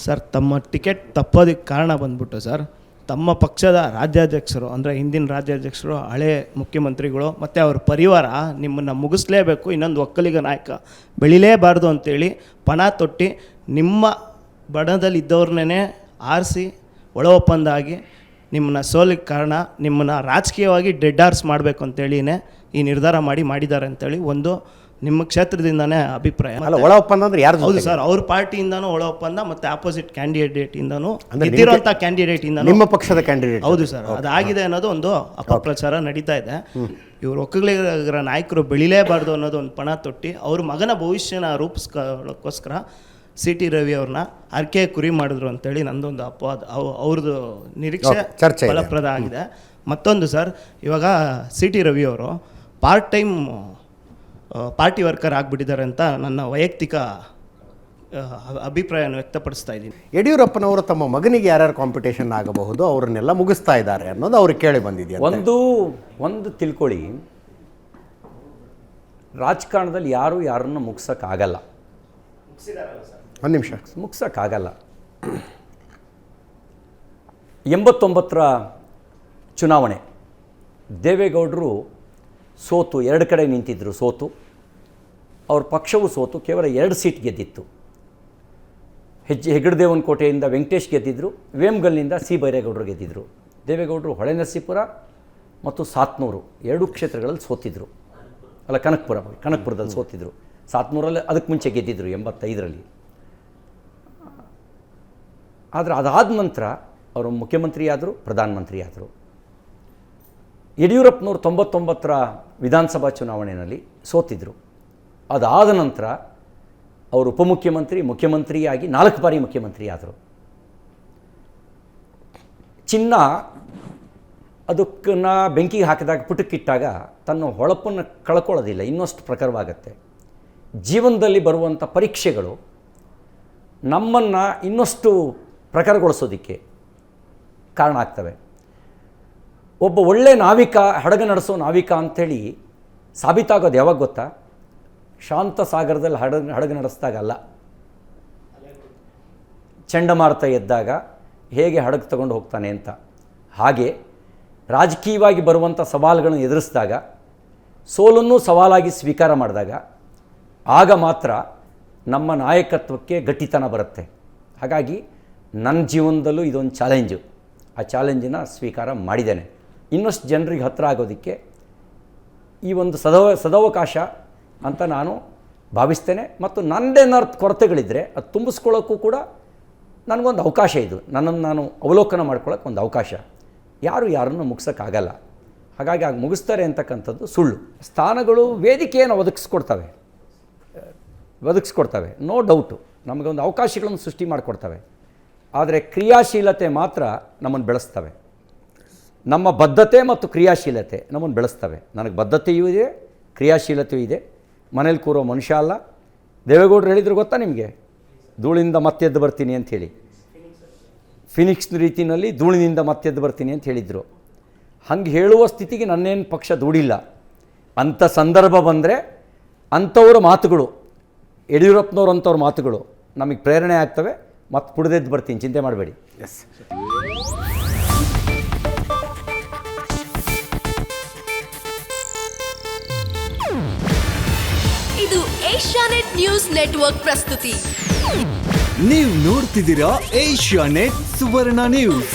Sir, ತಮ್ಮ ticket ತಪ್ಪೋದಕ್ಕೆ ಕಾರಣ ಬಂದ್ಬಿಟ್ಟು ಸರ್, ತಮ್ಮ ಪಕ್ಷದ ರಾಜ್ಯಾಧ್ಯಕ್ಷರು ಅಂದರೆ ಹಿಂದಿನ ರಾಜ್ಯಾಧ್ಯಕ್ಷರು, ಹಳೆ ಮುಖ್ಯಮಂತ್ರಿಗಳು ಮತ್ತು ಅವ್ರ ಪರಿವಾರ ನಿಮ್ಮನ್ನು ಮುಗಿಸ್ಲೇಬೇಕು, ಇನ್ನೊಂದು ಒಕ್ಕಲಿಗ ನಾಯಕ ಬೆಳಿಲೇಬಾರ್ದು ಅಂತೇಳಿ ಪಣ ತೊಟ್ಟು ನಿಮ್ಮ ಬಣದಲ್ಲಿ ಇದ್ದವ್ರನ್ನೇ ಆರಿಸಿ ಒಳ ಒಪ್ಪಂದ ಆಗಿ ನಿಮ್ಮನ್ನ ಸೋಲಿಗೆ ಕಾರಣ, ನಿಮ್ಮನ್ನು ರಾಜಕೀಯವಾಗಿ ಡೆಡ್ ಆರ್ಸ್ ಮಾಡಬೇಕು ಅಂತೇಳಿನೇ ಈ ನಿರ್ಧಾರ ಮಾಡಿದ್ದಾರೆ ಅಂತೇಳಿ ಒಂದು ನಿಮ್ಮ ಕ್ಷೇತ್ರದಿಂದನೇ ಅಭಿಪ್ರಾಯ. ಅಲ್ಲ, ಒಳ ಒಪ್ಪಂದ ಅಂದ್ರೆ ಯಾರು? ಹೌದು ಸರ್, ಅವ್ರ ಪಾರ್ಟಿಯಿಂದನೂ ಒಳ ಒಪ್ಪಂದ ಮತ್ತು ಆಪೋಸಿಟ್ ಕ್ಯಾಂಡಿಡೇಟಿಂದನೂ ಗೆದ್ದಿರೋಂಥ ಕ್ಯಾಂಡಿಡೇಟಿಂದ, ನಿಮ್ಮ ಪಕ್ಷದ ಕ್ಯಾಂಡಿಡೇಟ್. ಹೌದು ಸರ್, ಅದಾಗಿದೆ ಅನ್ನೋದು ಒಂದು ಅಪಪ್ರಚಾರ ನಡೀತಾ ಇದೆ. ಇವರು ಒಕ್ಕಲಿಗರ ನಾಯಕರು ಬೆಳಿಲೇಬಾರ್ದು ಅನ್ನೋದು ಒಂದು ಪಣ ತೊಟ್ಟು ಅವ್ರ ಮಗನ ಭವಿಷ್ಯನ ರೂಪಿಸ್ಕೊಳ್ಳೋಕ್ಕೋಸ್ಕರ ಸಿ ಟಿ ರವಿ ಅವ್ರನ್ನ ಅರ್ಕೆ ಕುರಿ ಮಾಡಿದ್ರು ಅಂತೇಳಿ ನಂದೊಂದು ಅಪವಾದ. ಅವ್ರದ್ದು ನಿರೀಕ್ಷೆ ಫಲಪ್ರದ ಆಗಿದೆ. ಮತ್ತೊಂದು ಸರ್, ಇವಾಗ ಸಿ ಟಿ ರವಿ ಅವರು ಪಾರ್ಟ್ ಟೈಮ್ ಪಾರ್ಟಿ ವರ್ಕರ್ ಆಗಿಬಿಟ್ಟಿದ್ದಾರೆ ಅಂತ ನನ್ನ ವೈಯಕ್ತಿಕ ಅಭಿಪ್ರಾಯವನ್ನು ವ್ಯಕ್ತಪಡಿಸ್ತಾ ಇದ್ದೀನಿ. ಯಡಿಯೂರಪ್ಪನವರು ತಮ್ಮ ಮಗನಿಗೆ ಯಾರ್ಯಾರು ಕಾಂಪಿಟೇಷನ್ ಆಗಬಹುದು ಅವ್ರನ್ನೆಲ್ಲ ಮುಗಿಸ್ತಾ ಇದ್ದಾರೆ ಅನ್ನೋದು ಅವ್ರಿಗೆ ಕೇಳಿ ಬಂದಿದೆಯಾ? ಒಂದು ತಿಳ್ಕೊಳ್ಳಿ, ರಾಜಕಾರಣದಲ್ಲಿ ಯಾರನ್ನು ಮುಗ್ಸೋಕ್ಕಾಗಲ್ಲ. ಒಂದು ನಿಮಿಷ, ಮುಗ್ಸೋಕ್ಕಾಗಲ್ಲ. 89ರ ಚುನಾವಣೆ ದೇವೇಗೌಡರು ಸೋತು, 2 ಕಡೆ ನಿಂತಿದ್ದರು, ಸೋತು. ಅವ್ರ ಪಕ್ಷವು ಸೋತು, ಕೇವಲ 2 ಸೀಟ್ ಗೆದ್ದಿತ್ತು. ಹೆಗ್ಗಡದೇವನಕೋಟೆಯಿಂದ ವೆಂಕಟೇಶ್ ಗೆದ್ದಿದ್ರು, ವೇಮಗಲ್ನಿಂದ ಸಿ ಬೈರೇಗೌಡರು ಗೆದ್ದಿದ್ರು. ದೇವೇಗೌಡರು ಹೊಳೆನರಸೀಪುರ ಮತ್ತು ಸಾತ್ನೂರು 2 ಕ್ಷೇತ್ರಗಳಲ್ಲಿ ಸೋತಿದ್ರು. ಅಲ್ಲ, ಕನಕಪುರದಲ್ಲಿ ಸೋತಿದ್ರು. ಸಾತ್ನೂರಲ್ಲಿ ಅದಕ್ಕೆ ಮುಂಚೆ ಗೆದ್ದಿದ್ರು 85ರಲ್ಲಿ. ಆದರೆ ಅದಾದ ನಂತರ ಅವರು ಮುಖ್ಯಮಂತ್ರಿ ಆದರು, ಪ್ರಧಾನಮಂತ್ರಿ ಆದರು. ಯಡಿಯೂರಪ್ಪನವರು 99ರ ವಿಧಾನಸಭಾ ಚುನಾವಣೆಯಲ್ಲಿ ಸೋತಿದ್ರು. ಅದಾದ ನಂತರ ಅವರು ಉಪಮುಖ್ಯಮಂತ್ರಿ, ಮುಖ್ಯಮಂತ್ರಿಯಾಗಿ 4 ಬಾರಿ ಮುಖ್ಯಮಂತ್ರಿ ಆದರು. ಚಿನ್ನ ಅದಕ್ಕನ್ನು ಬೆಂಕಿಗೆ ಹಾಕಿದಾಗ, ಪುಟಕ್ಕಿಟ್ಟಾಗ ತನ್ನ ಹೊಳಪನ್ನು ಕಳ್ಕೊಳ್ಳೋದಿಲ್ಲ, ಇನ್ನಷ್ಟು ಪ್ರಖರವಾಗತ್ತೆ. ಜೀವನದಲ್ಲಿ ಬರುವಂಥ ಪರೀಕ್ಷೆಗಳು ನಮ್ಮನ್ನು ಇನ್ನಷ್ಟು ಪ್ರಖರಗೊಳಿಸೋದಕ್ಕೆ ಕಾರಣ ಆಗ್ತವೆ. ಒಬ್ಬ ಒಳ್ಳೆ ನಾವಿಕ, ಹಡಗು ನಡೆಸೋ ನಾವಿಕ ಅಂಥೇಳಿ ಸಾಬೀತಾಗೋದು ಯಾವಾಗ ಗೊತ್ತಾ? ಶಾಂತ ಸಾಗರದಲ್ಲಿ ಹಡಗು ನಡೆಸಿದಾಗಲ್ಲ, ಚಂಡಮಾರುತ ಎದ್ದಾಗ ಹೇಗೆ ಹಡಗು ತಗೊಂಡು ಹೋಗ್ತಾನೆ ಅಂತ. ಹಾಗೆ ರಾಜಕೀಯವಾಗಿ ಬರುವಂಥ ಸವಾಲುಗಳನ್ನು ಎದುರಿಸಿದಾಗ, ಸೋಲನ್ನು ಸವಾಲಾಗಿ ಸ್ವೀಕಾರ ಮಾಡಿದಾಗ, ಆಗ ಮಾತ್ರ ನಮ್ಮ ನಾಯಕತ್ವಕ್ಕೆ ಗಟ್ಟಿತನ ಬರುತ್ತೆ. ಹಾಗಾಗಿ ನನ್ನ ಜೀವನದಲ್ಲೂ ಇದೊಂದು ಚಾಲೆಂಜು. ಆ ಚಾಲೆಂಜಿನ ಸ್ವೀಕಾರ ಮಾಡಿದ್ದೇನೆ. ಇನ್ನಷ್ಟು ಜನರಿಗೆ ಹತ್ತಿರ ಆಗೋದಕ್ಕೆ ಈ ಒಂದು ಸದವಕಾಶ ಅಂತ ನಾನು ಭಾವಿಸ್ತೇನೆ. ಮತ್ತು ನನ್ನದೇನಾರು ಕೊರತೆಗಳಿದ್ದರೆ ಅದು ತುಂಬಿಸ್ಕೊಳ್ಳೋಕ್ಕೂ ಕೂಡ ನನಗೊಂದು ಅವಕಾಶ ಇದು. ನನ್ನನ್ನು ನಾನು ಅವಲೋಕನ ಮಾಡ್ಕೊಳ್ಳೋಕೆ ಒಂದು ಅವಕಾಶ. ಯಾರನ್ನು ಮುಗಿಸೋಕ್ಕಾಗಲ್ಲ. ಹಾಗಾಗಿ ಆಗ ಮುಗಿಸ್ತಾರೆ ಅಂತಕ್ಕಂಥದ್ದು ಸುಳ್ಳು. ಸ್ಥಾನಗಳು ವೇದಿಕೆಯನ್ನು ಒದಗಿಸ್ಕೊಡ್ತವೆ, ನೋ ಡೌಟು. ನಮಗೊಂದು ಅವಕಾಶಗಳನ್ನು ಸೃಷ್ಟಿ ಮಾಡಿಕೊಡ್ತವೆ. ಆದರೆ ಕ್ರಿಯಾಶೀಲತೆ ಮಾತ್ರ ನಮ್ಮನ್ನು ಬೆಳೆಸ್ತವೆ. ನಮ್ಮ ಬದ್ಧತೆ ಮತ್ತು ಕ್ರಿಯಾಶೀಲತೆ ನಮ್ಮನ್ನು ಬೆಳೆಸ್ತವೆ. ನನಗೆ ಬದ್ಧತೆಯೂ ಇದೆ, ಕ್ರಿಯಾಶೀಲತೆಯೂ ಇದೆ. ಮನೇಲಿ ಕೂರೋ ಮನುಷ್ಯ ಅಲ್ಲ. ದೇವೇಗೌಡರು ಹೇಳಿದ್ರು ಗೊತ್ತಾ ನಿಮಗೆ? ಧೂಳಿನಿಂದ ಮತ್ತೆದ್ದು ಬರ್ತೀನಿ ಅಂಥೇಳಿ. ಫಿನಿಕ್ಸ್ ರೀತಿಯಲ್ಲಿ ಧೂಳಿನಿಂದ ಮತ್ತೆದ್ದು ಬರ್ತೀನಿ ಅಂತ ಹೇಳಿದರು. ಹಂಗೆ ಹೇಳುವ ಸ್ಥಿತಿಗೆ ನನ್ನೇನು ಪಕ್ಷ ದೂಡಿಲ್ಲ. ಅಂಥ ಸಂದರ್ಭ ಬಂದರೆ ಅಂಥವ್ರ ಮಾತುಗಳು, ಯಡಿಯೂರಪ್ಪನವ್ರು ಅಂಥವ್ರ ಮಾತುಗಳು ನಮಗೆ ಪ್ರೇರಣೆ ಆಗ್ತವೆ. ಮತ್ತು ಪುಡ್ದೆದ್ದು ಬರ್ತೀನಿ, ಚಿಂತೆ ಮಾಡಬೇಡಿ. ಎಸ್, ಇದು ಏಷ್ಯಾನೆಟ್ ನ್ಯೂಸ್ ನೆಟ್ವರ್ಕ್ ಪ್ರಸ್ತುತಿ. ನೀವು ನೋಡ್ತಿದ್ದೀರಾ ಏಷ್ಯಾನೆಟ್ ಸುವರ್ಣ ನ್ಯೂಸ್.